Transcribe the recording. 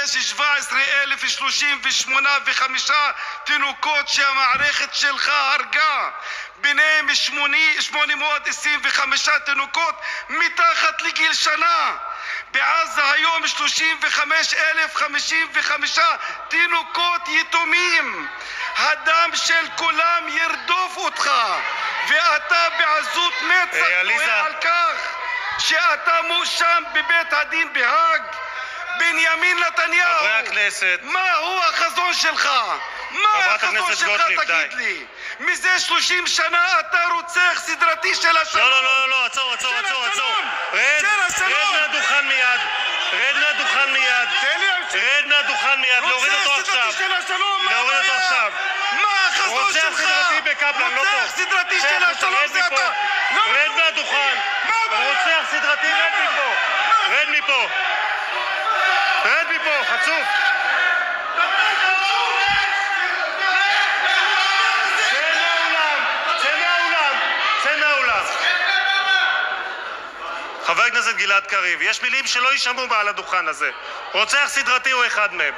יש 17,038 תינוקות שהמערכת שלך הרגה, ביניהם 825 תינוקות מתחת לגיל שנה. בעזה היום 35,055 תינוקות יתומים. הדם של כולם ירדוף אותך, ואתה בעזות מצח תוהה על כך שאתה מואשם בבית הדין בהאג. בנימין נתניהו, חברי הכנסת, מהו החזון שלך? מה החזון שלך, תגיד לי? מזה 30 שנה אתה רוצח סדרתי של השלום. לא, עצור. רד מהדוכן מיד. רד מהדוכן מיד. להוריד אותו עכשיו. מה החזון שלך? רוצח סדרתי בקפלן, לא פה. רוצח סדרתי של השלום זה אתה. רד מהדוכן. רוצח סדרתי, רד מפה. חצוף. צא מהאולם. חבר הכנסת גלעד קריב, יש מילים שלא יישמעו מעל הדוכן הזה. רוצח סדרתי הוא אחד מהם.